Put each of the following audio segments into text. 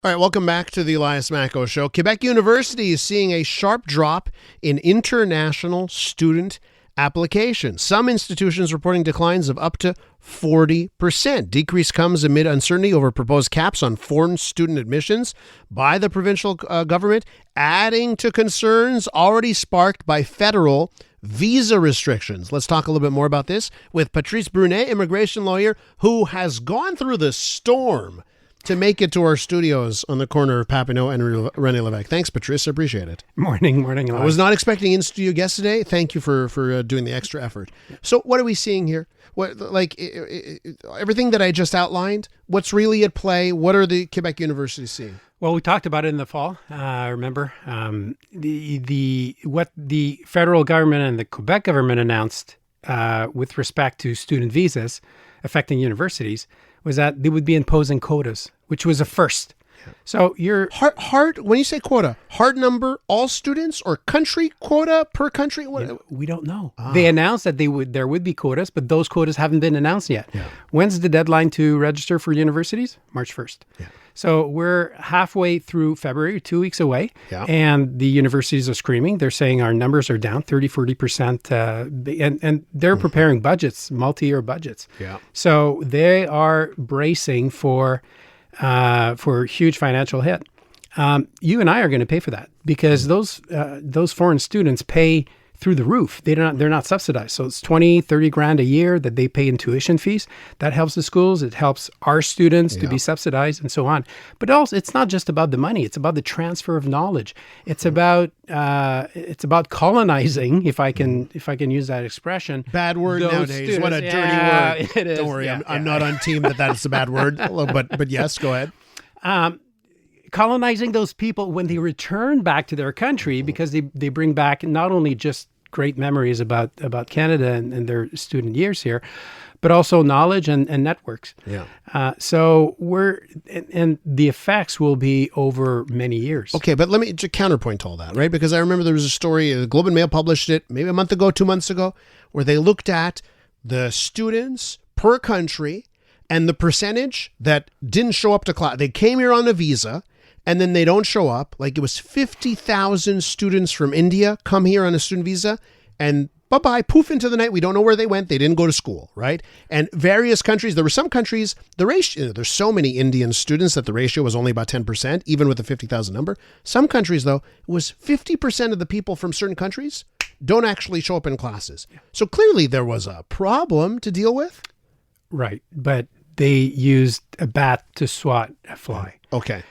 All right, welcome back to the Elias Makos Show. Quebec University is seeing a sharp drop in international student applications. Some institutions reporting declines of up to 40%. Decrease comes amid uncertainty over proposed caps on foreign student admissions by the provincial government, adding to concerns already sparked by federal visa restrictions. Let's talk a little bit more about this with Patrice Brunet, immigration lawyer, who has gone through the storm to make it to our studios on the corner of Papineau and René Lévesque. Thanks, Patrice. I appreciate it. Morning. I was not expecting in-studio guests today. Thank you for doing the extra effort. So what are we seeing here? What, everything that I just outlined, what's really at play? What are the Quebec universities seeing? Well, we talked about it in the fall. Remember what the federal government and the Quebec government announced with respect to student visas affecting universities was that they would be imposing quotas, which was a first. Yeah. So you're hard when you say quota, hard number, all students, or country quota per country? What? We don't know. They announced that there would be quotas, but those quotas haven't been announced yet. Yeah. When's the deadline to register for universities? March 1st. Yeah. So we're halfway through February, 2 weeks away, and the universities are screaming. They're saying our numbers are down 30, 40%, and they're preparing budgets, multi-year budgets. Yeah. So they are bracing for a huge financial hit. You and I are going to pay for that because those foreign students pay through the roof. They're not subsidized. So it's 20, 30 grand a year that they pay in tuition fees. That helps the schools. It helps our students to be subsidized and so on. But also, it's not just about the money. It's about the transfer of knowledge. It's about colonizing, if I can use that expression. Bad word nowadays. Students. What a dirty word. It is. Don't worry, I'm not on team that is a bad word. But yes, go ahead. Colonizing those people when they return back to their country, because they bring back not only just great memories about Canada and their student years here, but also knowledge and networks. Yeah. So and the effects will be over many years. Okay, but let me just counterpoint to all that, right? Because I remember there was a story, the Globe and Mail published it maybe a month ago, 2 months ago, where they looked at the students per country and the percentage that didn't show up to class. They came here on a visa, and then they don't show up. Like it was 50,000 students from India come here on a student visa, and bye-bye, poof into the night. We don't know where they went. They didn't go to school, right? And various countries, there were some countries, the ratio, there's so many Indian students that the ratio was only about 10%, even with the 50,000 number. Some countries, though, it was 50% of the people from certain countries don't actually show up in classes. So clearly there was a problem to deal with. Right, but they used a bat to swat a fly. Okay.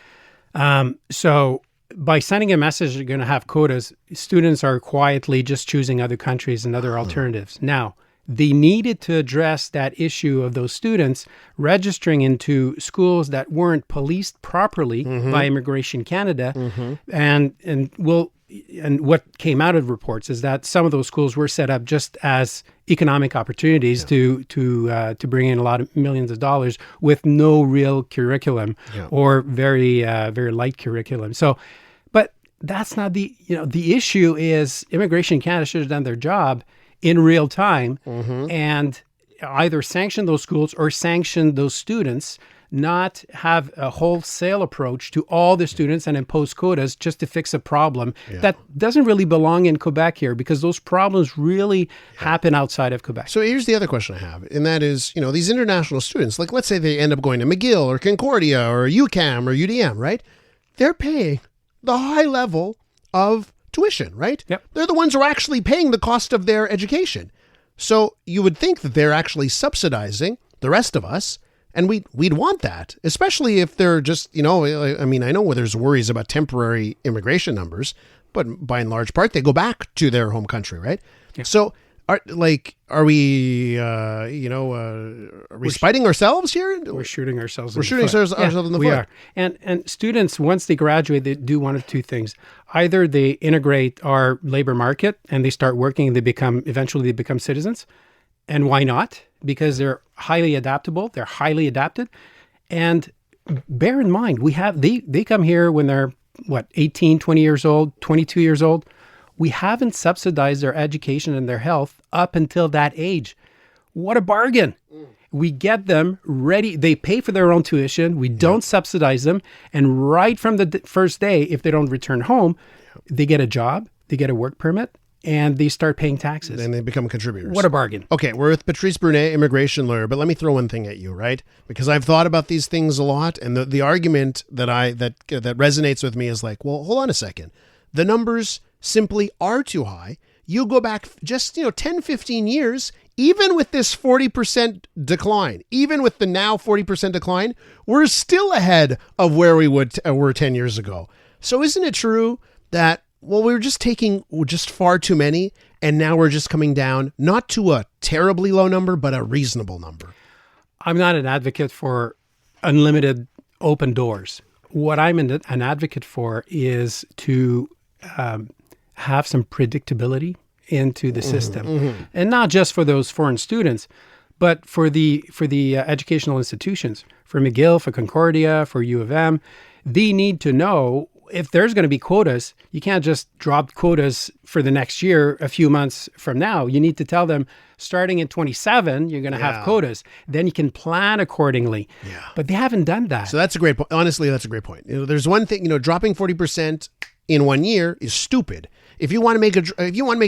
So by sending a message, you're going to have quotas. Students are quietly just choosing other countries and other alternatives. Now, they needed to address that issue of those students registering into schools that weren't policed properly by Immigration Canada. And what came out of reports is that some of those schools were set up just as economic opportunities to bring in a lot of millions of dollars with no real curriculum or very light curriculum. So, but that's not the issue. Is Immigration Canada should have done their job in real time and either sanction those schools or sanction those students, not have a wholesale approach to all the students and impose quotas just to fix a problem that doesn't really belong in Quebec here, because those problems really happen outside of Quebec. So here's the other question I have, and that is, these international students, like let's say they end up going to McGill or Concordia or UQAM or UDM, right? They're paying the high level of tuition, right? Yep. They're the ones who are actually paying the cost of their education. So you would think that they're actually subsidizing the rest of us. And we'd want that, especially if they're just, I know where there's worries about temporary immigration numbers, but by and large part, they go back to their home country, right? Yeah. So are we spiting ourselves here? We're shooting ourselves in the foot. In the foot. We are. And students, once they graduate, they do one of two things. Either they integrate our labor market and they start working, eventually they become citizens. And why not? Because they're highly adaptable. They're highly adapted. And bear in mind, they come here when they're 18, 20 years old, 22 years old. We haven't subsidized their education and their health up until that age. What a bargain. We get them ready. They pay for their own tuition. We don't subsidize them. And right from the first day, if they don't return home, they get a job, they get a work permit, and they start paying taxes. And they become contributors. What a bargain. Okay, we're with Patrice Brunet, immigration lawyer, but let me throw one thing at you, right? Because I've thought about these things a lot, and the argument that resonates with me is like, well, hold on a second. The numbers simply are too high. You go back just 10, 15 years, even with this 40% decline, even with the now 40% decline, we're still ahead of where we were 10 years ago. So isn't it true that, well, we were just taking just far too many, and now we're just coming down, not to a terribly low number, but a reasonable number? I'm not an advocate for unlimited open doors. What I'm an advocate for is to have some predictability into the system, and not just for those foreign students, but for the educational institutions, for McGill, for Concordia, for U of M. They need to know if there's going to be quotas. You can't just drop quotas for the next year, a few months from now. You need to tell them starting in 27, you're going to have quotas. Then you can plan accordingly. Yeah. But they haven't done that. So that's a great point. Honestly, that's a great point. There's one thing, dropping 40% in 1 year is stupid. If you want to make a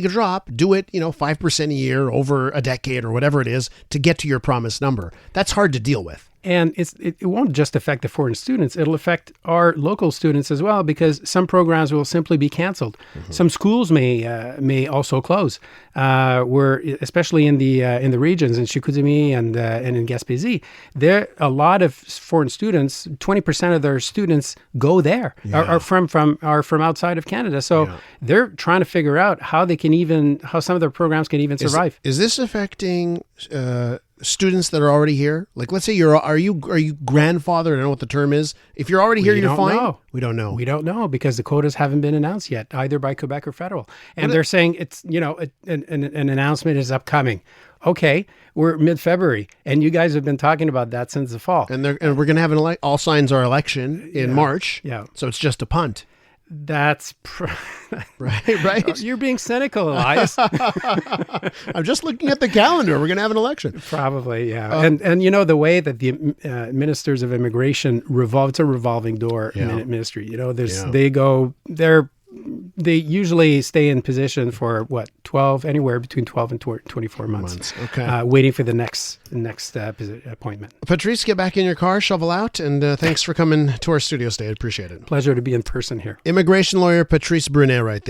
drop, do it, 5% a year over a decade or whatever it is to get to your promised number. That's hard to deal with. And it won't just affect the foreign students. It'll affect our local students as well, because some programs will simply be canceled. Some schools may also close. Especially in the regions in Chicoutimi and in Gaspésie, there a lot of foreign students. 20% of their students go there are from outside of Canada. So they're trying to figure out how some of their programs can even survive. Is this affecting students that are already here? Like, let's say are you grandfathered? I don't know what the term is. If you're already here, you're fine. Know. We don't know. We don't know, because the quotas haven't been announced yet, either by Quebec or federal. And they're saying it's an announcement is upcoming. Okay, we're mid-February, and you guys have been talking about that since the fall. And we're going to have all signs are election in March. Yeah. So it's just a punt. That's right. You're being cynical, Elias. I'm just looking at the calendar. We're going to have an election. Probably, yeah. And the way that the ministers of immigration it's a revolving door ministry. They usually stay in position for anywhere between 12 and 24 months. Okay. Waiting for the next appointment. Patrice, get back in your car, shovel out, and thanks for coming to our studio today. I appreciate it. Pleasure to be in person here. Immigration lawyer Patrice Brunet right there.